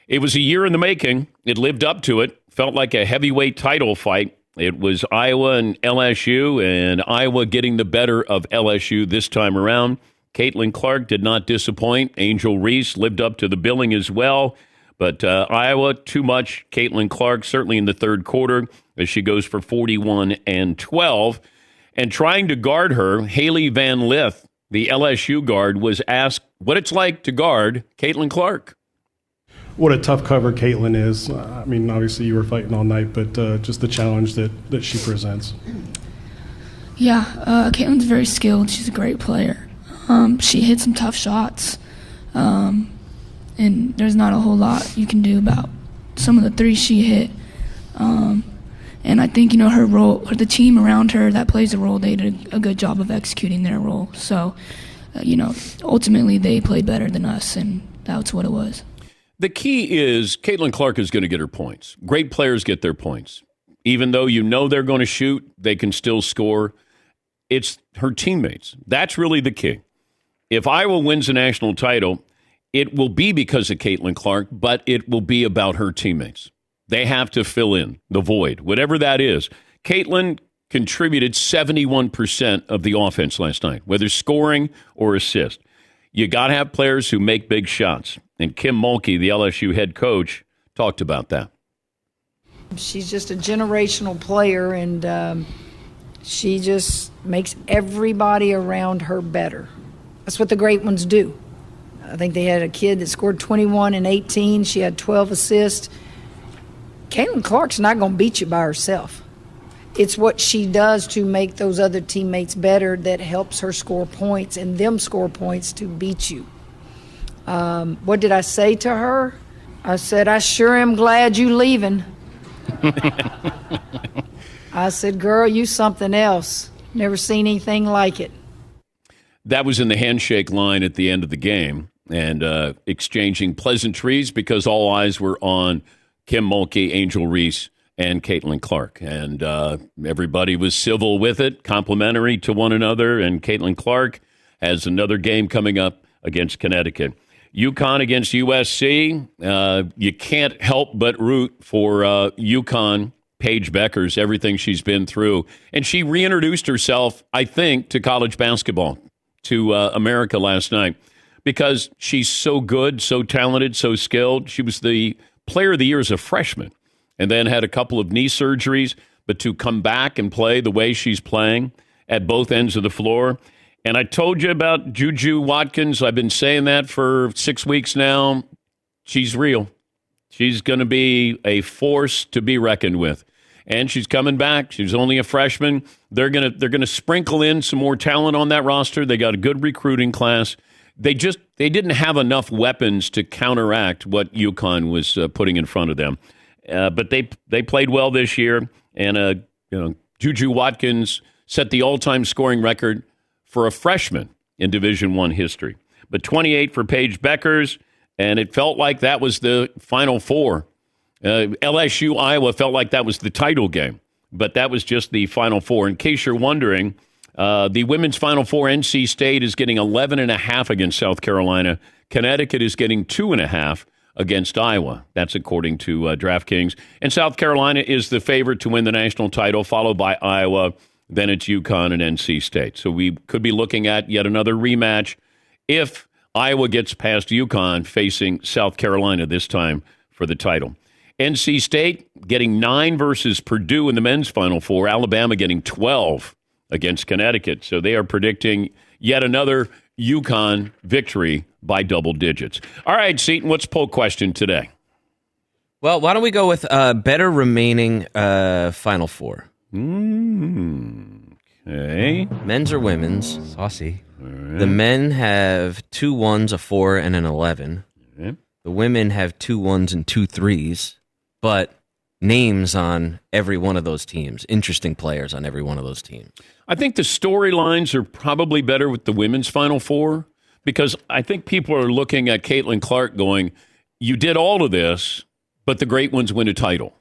It was a year in the making. It lived up to it. Felt like a heavyweight title fight. It was Iowa and LSU, and Iowa getting the better of LSU this time around. Caitlin Clark did not disappoint. Angel Reese lived up to the billing as well. But Iowa, too much. Caitlin Clark, certainly in the third quarter, as she goes for 41 and 12. And trying to guard her, Haley Van Lith, the LSU guard, was asked what it's like to guard Caitlin Clark. What a tough cover Caitlin is. I mean, obviously you were fighting all night, but just the challenge that she presents. Yeah, Caitlin's very skilled. She's a great player. She hit some tough shots, and there's not a whole lot you can do about some of the threes she hit. And I think, her role, or the team around her that plays a role, they did a good job of executing their role. So, ultimately they played better than us, and that's what it was. The key is Caitlin Clark is going to get her points. Great players get their points. Even though they're going to shoot, they can still score. It's her teammates. That's really the key. If Iowa wins the national title, it will be because of Caitlin Clark, but it will be about her teammates. They have to fill in the void, whatever that is. Caitlin contributed 71% of the offense last night, whether scoring or assist. You got to have players who make big shots. And Kim Mulkey, the LSU head coach, talked about that. She's just a generational player, and she just makes everybody around her better. That's what the great ones do. I think they had a kid that scored 21 and 18. She had 12 assists. Caitlin Clark's not going to beat you by herself. It's what she does to make those other teammates better that helps her score points and them score points to beat you. What did I say to her? I said, I sure am glad you leaving. I said, girl, you something else. Never seen anything like it. That was in the handshake line at the end of the game, and exchanging pleasantries because all eyes were on Kim Mulkey, Angel Reese, and Caitlin Clark. And everybody was civil with it, complimentary to one another. And Caitlin Clark has another game coming up against Connecticut. UConn against USC. You can't help but root for UConn, Paige Beckers, everything she's been through. And she reintroduced herself, I think, to college basketball, to America last night, because she's so good, so talented, so skilled. She was the player of the year as a freshman, and then had a couple of knee surgeries, but to come back and play the way she's playing at both ends of the floor. And I told you about Juju Watkins. I've been saying that for 6 weeks now. She's real. She's going to be a force to be reckoned with. And she's coming back. She's only a freshman. They're gonna sprinkle in some more talent on that roster. They got a good recruiting class. They didn't have enough weapons to counteract what UConn was putting in front of them. But they played well this year. And Juju Watkins set the all-time scoring record for a freshman in Division I history. But 28 for Paige Beckers, and it felt like that was the Final Four. LSU, Iowa felt like that was the title game, but that was just the Final Four. In case you're wondering, the women's Final Four, NC State is getting 11.5 against South Carolina. Connecticut is getting 2.5 against Iowa. That's according to DraftKings. And South Carolina is the favorite to win the national title, followed by Iowa. Then it's UConn and NC State. So we could be looking at yet another rematch if Iowa gets past UConn, facing South Carolina this time for the title. NC State getting 9 versus Purdue in the men's Final Four. Alabama getting 12 against Connecticut. So they are predicting yet another UConn victory by double digits. All right, Seton, what's poll question today? Well, why don't we go with better remaining Final Four? Okay. Men's or women's? Saucy. Right. The men have 2 1s, a 4, and an 11. Okay. The women have 2 1s and 2 3s, but names on every one of those teams. Interesting players on every one of those teams. I think the storylines are probably better with the women's Final Four, because I think people are looking at Caitlin Clark going, you did all of this, but the great ones win a title.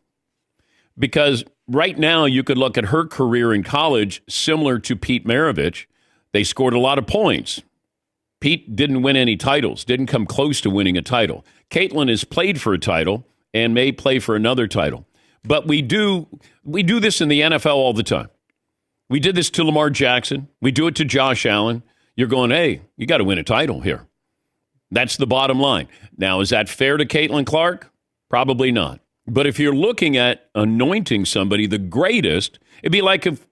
Because right now you could look at her career in college similar to Pete Maravich. They scored a lot of points, Pete didn't win any titles, didn't come close to winning a title. Caitlin has played for a title and may play for another title. But we do this in the NFL all the time. We did this to Lamar Jackson. We do it to Josh Allen. You're going, hey, you got to win a title here. That's the bottom line. Now, is that fair to Caitlin Clark? Probably not. But if you're looking at anointing somebody the greatest, it'd be like if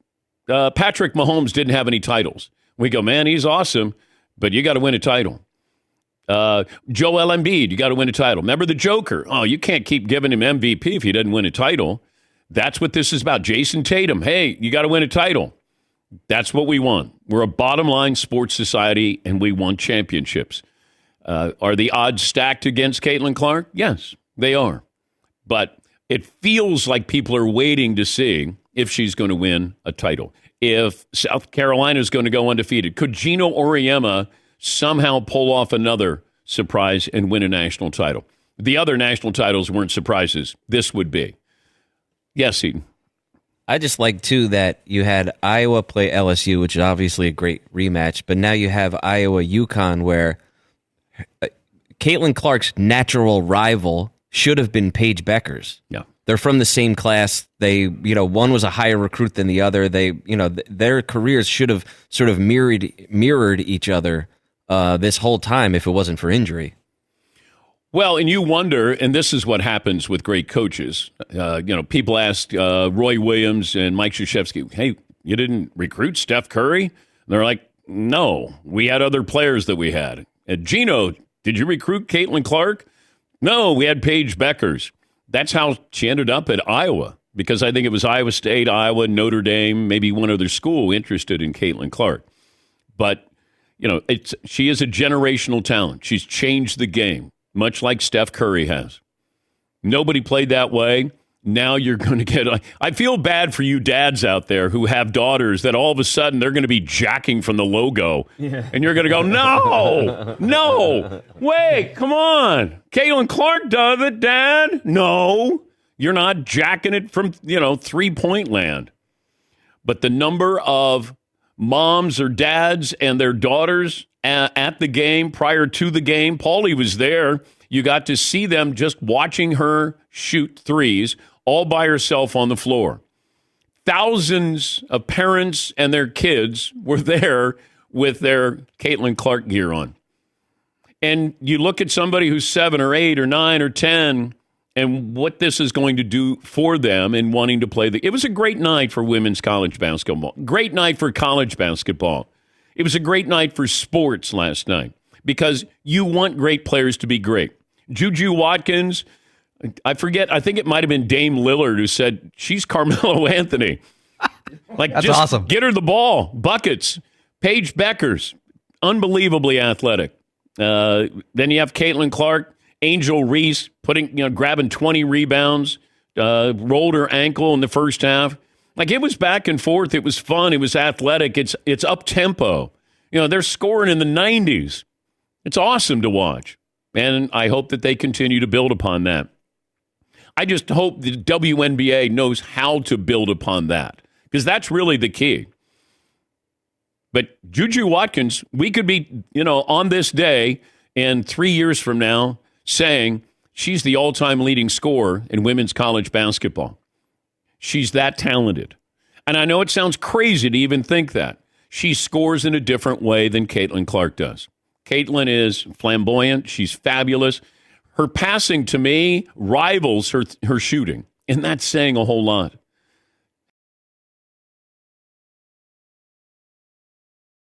Patrick Mahomes didn't have any titles. We go, man, he's awesome, but you got to win a title. Joel Embiid, you got to win a title. Remember the Joker? Oh, you can't keep giving him MVP if he doesn't win a title. That's what this is about. Jason Tatum, hey, you got to win a title. That's what we want. We're a bottom-line sports society, and we want championships. Are the odds stacked against Caitlin Clark? Yes, they are. But it feels like people are waiting to see if she's going to win a title. If South Carolina is going to go undefeated, could Gino Auriemma somehow pull off another surprise and win a national title? The other national titles weren't surprises. This would be. Yes, Eden. I just like, too, that you had Iowa play LSU, which is obviously a great rematch, but now you have Iowa-UConn where Caitlin Clark's natural rival should have been Paige Beckers. Yeah. They're from the same class. They, one was a higher recruit than the other. They, their careers should have sort of mirrored each other this whole time if it wasn't for injury. Well, and you wonder, and this is what happens with great coaches. People asked Roy Williams and Mike Krzyzewski, hey, you didn't recruit Steph Curry? And they're like, no, we had other players that we had. And Gino, did you recruit Caitlin Clark? No, we had Paige Beckers. That's how she ended up at Iowa, because I think it was Iowa State, Iowa, Notre Dame, maybe one other school interested in Caitlin Clark. But, she is a generational talent. She's changed the game, much like Steph Curry has. Nobody played that way. Now you're going to get... I feel bad for you dads out there who have daughters that all of a sudden they're going to be jacking from the logo. Yeah. And you're going to go, no, wait, come on. Caitlin Clark does it, Dad. No, you're not jacking it from, three-point land. But the number of moms or dads and their daughters at the game, prior to the game, Paulie was there. You got to see them just watching her shoot threes all by herself on the floor. Thousands of parents and their kids were there with their Caitlin Clark gear on. And you look at somebody who's 7 or 8 or 9 or 10 and what this is going to do for them in wanting to play. It was a great night for women's college basketball. Great night for college basketball. It was a great night for sports last night because you want great players to be great. Juju Watkins, I forget, I think it might have been Dame Lillard who said, she's Carmelo Anthony. That's just awesome. Get her the ball. Buckets. Paige Beckers, unbelievably athletic. Then you have Caitlin Clark, Angel Reese, grabbing 20 rebounds, rolled her ankle in the first half. It was back and forth. It was fun. It was athletic. It's up-tempo. They're scoring in the 90s. It's awesome to watch. And I hope that they continue to build upon that. I just hope the WNBA knows how to build upon that, because that's really the key. But Juju Watkins, we could be, on this day and 3 years from now saying she's the all-time leading scorer in women's college basketball. She's that talented. And I know it sounds crazy to even think that. She scores in a different way than Caitlin Clark does. Caitlin is flamboyant. She's fabulous. Her passing, to me, rivals her shooting. And that's saying a whole lot.